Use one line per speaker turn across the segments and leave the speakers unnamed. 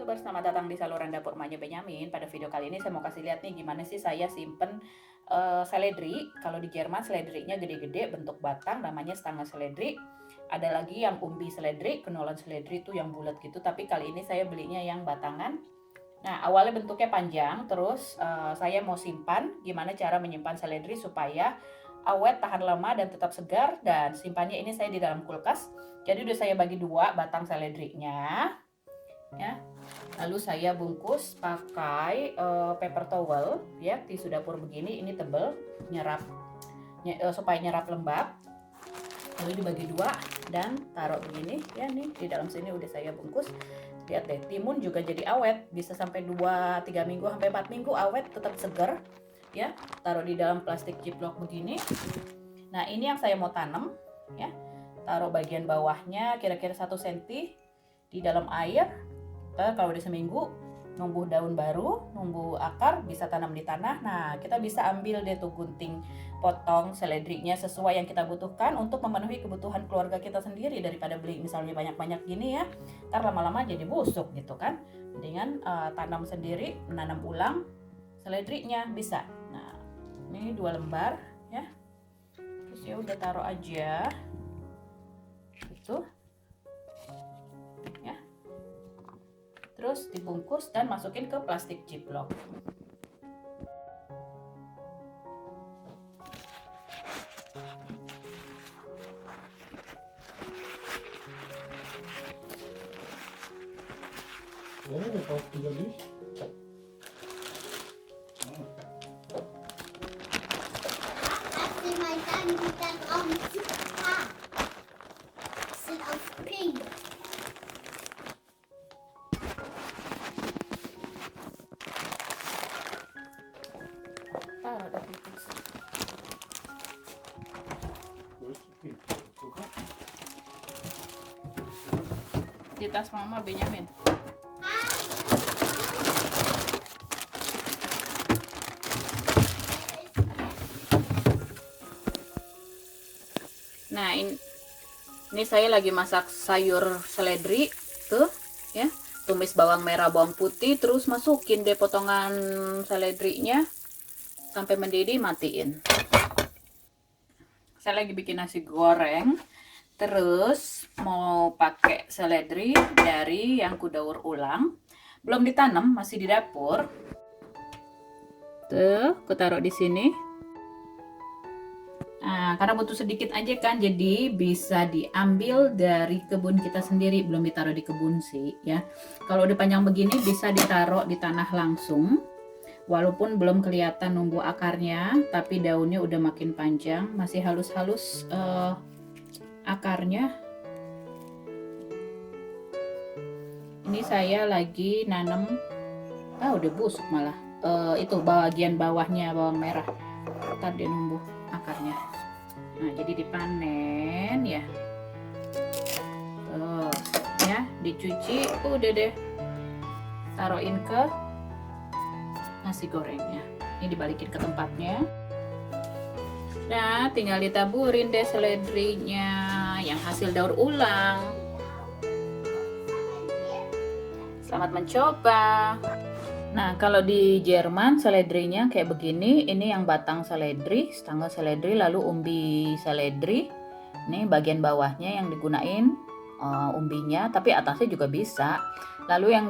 YouTuber, selamat datang di saluran dapur Manya Benyamin. Pada video kali ini saya mau kasih lihat nih gimana sih saya simpen seledri. Kalau di Jerman seledrinya gede-gede bentuk batang, namanya setengah seledri. Ada lagi yang umbi seledri, kenolan seledri itu yang bulat gitu, tapi kali ini saya belinya yang batangan. Nah, awalnya bentuknya panjang, terus saya mau simpan. Gimana cara menyimpan seledri supaya awet, tahan lama, dan tetap segar. Dan simpannya ini saya di dalam kulkas. Jadi udah saya bagi dua batang seledrinya, ya. Lalu saya bungkus pakai paper towel, ya, tisu dapur begini. Ini tebel, nyerap supaya nyerap lembab. Lalu dibagi dua dan taruh begini, ya, nih di dalam sini udah saya bungkus. Lihat deh, timun juga jadi awet, bisa sampai 2-3 minggu sampai 4 minggu awet, tetap segar, ya. Taruh di dalam plastik ziplock begini. Nah, ini yang saya mau tanam, ya. Taruh bagian bawahnya kira-kira 1 cm di dalam air. Kalau udah seminggu numbuh daun baru, numbuh akar, bisa tanam di tanah. Nah, kita bisa ambil deh tuh gunting, potong seledrinya sesuai yang kita butuhkan untuk memenuhi kebutuhan keluarga kita sendiri, daripada beli misalnya banyak-banyak gini, ya. Ntar lama-lama jadi busuk gitu kan. Mendingan tanam sendiri, menanam ulang seledrinya bisa. Nah, ini 2 lembar, ya. Terus ya udah taruh aja gitu. Terus dibungkus dan masukin ke plastik ziplock.
Ja, det var wieder Licht.
Hast du mal dann wieder drauf sind auf pink.
Taruh di kulkas.
Wo ist die Pink? Zucker?
Di tas Mama Benyamin. Nah, ini saya lagi masak sayur seledri tuh, ya. Tumis bawang merah, bawang putih, terus masukin deh potongan seledrinya sampai mendidih, matiin. Saya lagi bikin nasi goreng, terus mau pakai seledri dari yang kudaur ulang, belum ditanam, masih di dapur. Tuh, aku taruh di sini. Nah, karena butuh sedikit aja kan, jadi bisa diambil dari kebun kita sendiri, belum ditaruh di kebun sih, ya. Kalau udah panjang begini bisa ditaruh di tanah langsung. Walaupun belum kelihatan numbuh akarnya, tapi daunnya udah makin panjang, masih halus-halus akarnya. Ini saya lagi nanam, udah busuk malah. Itu bagian bawahnya bawang merah, ntar dia numbuh akarnya. Nah, jadi dipanen, ya. Tuh, ya, dicuci, udah deh. Taruhin ke nasi gorengnya. Ini dibalikin ke tempatnya. Nah, tinggal ditaburin deh seledrinya yang hasil daur ulang. Selamat mencoba. Nah, kalau di Jerman seledrinya kayak begini. Ini yang batang seledri, setengah seledri, lalu umbi seledri. Ini bagian bawahnya yang digunain umbinya, tapi atasnya juga bisa. Lalu yang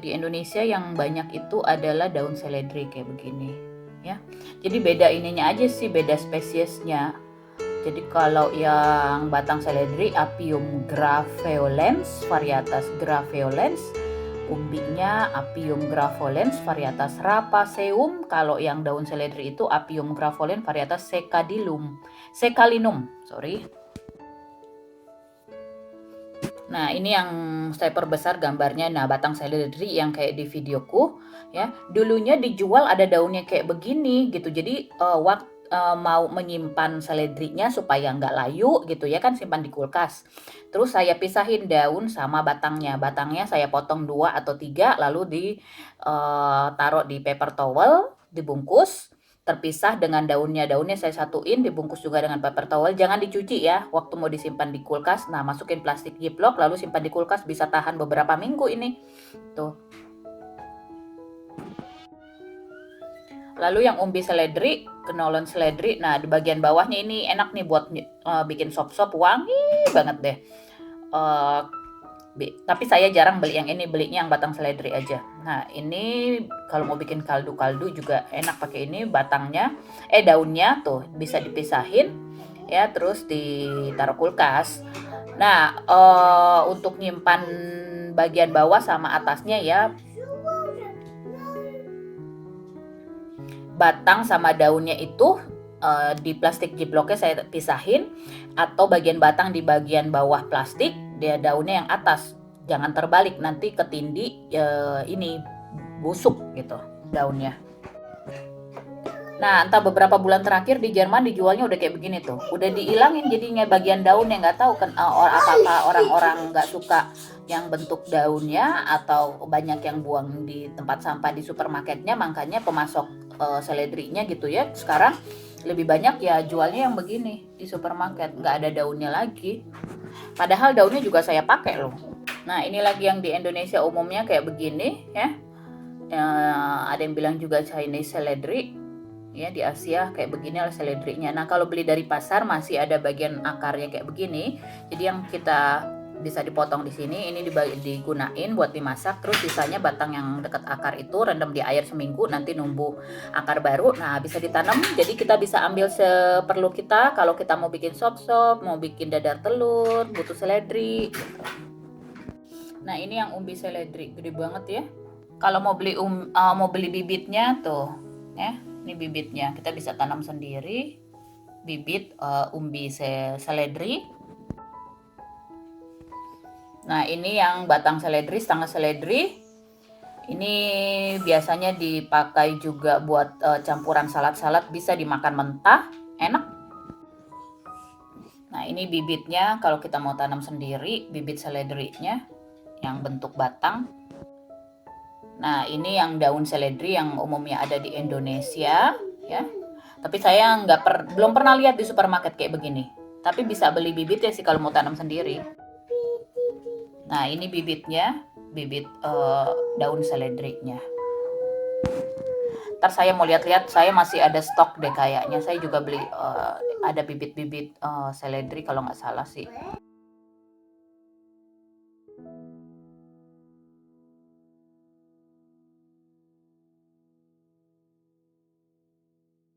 di Indonesia yang banyak itu adalah daun seledri kayak begini, ya. Jadi beda ininya aja sih, beda spesiesnya. Jadi kalau yang batang seledri Apium graveolens varietas graveolens, umbinya Apium graveolens varietas rapaceum. Kalau yang daun seledri itu Apium graveolens varietas secalinum, sorry. Nah, ini yang saya perbesar gambarnya. Nah, batang seledri yang kayak di videoku, ya. Dulunya dijual ada daunnya kayak begini gitu. Jadi waktu mau menyimpan seledrinya supaya nggak layu gitu, ya kan, simpan di kulkas. Terus saya pisahin daun sama batangnya. Batangnya saya potong 2 atau 3, lalu taruh di paper towel, dibungkus. terpisah dengan daunnya. Daunnya saya satuin, dibungkus juga dengan paper towel. Jangan dicuci ya waktu mau disimpan di kulkas. Nah, masukin plastik ziplock lalu simpan di kulkas, bisa tahan beberapa minggu ini. Tuh. Lalu yang umbi seledri, kenolon seledri. Nah, di bagian bawahnya ini enak nih buat bikin sop-sop, wangi banget deh. Tapi saya jarang beli yang ini, belinya yang batang seledri aja. Nah, ini kalau mau bikin kaldu-kaldu juga enak pakai ini, batangnya, daunnya tuh bisa dipisahin ya, terus ditaruh kulkas. Nah, untuk nyimpan bagian bawah sama atasnya ya, batang sama daunnya itu di plastik ziplocknya saya pisahin, atau bagian batang di bagian bawah plastik, dia daunnya yang atas. Jangan terbalik, nanti ketindih ini busuk gitu daunnya. Nah, entah beberapa bulan terakhir di Jerman dijualnya udah kayak begini tuh, udah diilangin jadinya bagian daunnya. Nggak tahu kan apakah orang-orang nggak suka yang bentuk daunnya, atau banyak yang buang di tempat sampah di supermarketnya, makanya pemasok seledrinya gitu ya sekarang lebih banyak ya jualnya yang begini di supermarket, nggak ada daunnya lagi. Padahal daunnya juga saya pakai loh. Nah, ini lagi yang di Indonesia umumnya kayak begini ya. Ada yang bilang juga Chinese seledri. Ya, di Asia kayak begini lah seledrinya. Nah, kalau beli dari pasar masih ada bagian akarnya kayak begini. Jadi yang kita bisa dipotong di sini, ini digunain buat dimasak. Terus sisanya batang yang dekat akar itu rendam di air seminggu, nanti numbuh akar baru. Nah, bisa ditanam. Jadi kita bisa ambil seperlu kita. Kalau kita mau bikin sop-sop, mau bikin dadar telur, butuh seledri. Nah, ini yang umbi seledri, gede banget ya. Kalau mau beli bibitnya tuh, ya, ini bibitnya. Kita bisa tanam sendiri, bibit umbi seledri. Nah, ini yang batang seledri, setengah seledri. Ini biasanya dipakai juga buat campuran salad-salad, bisa dimakan mentah, enak. Nah, ini bibitnya kalau kita mau tanam sendiri, bibit seledrinya yang bentuk batang. Nah, ini yang daun seledri yang umumnya ada di Indonesia ya. Tapi saya belum pernah lihat di supermarket kayak begini. Tapi bisa beli bibitnya sih kalau mau tanam sendiri. Nah, ini bibitnya, bibit daun seledrinya. Ntar saya mau lihat-lihat, saya masih ada stok deh kayaknya. Saya juga beli ada bibit-bibit seledri kalau nggak salah sih.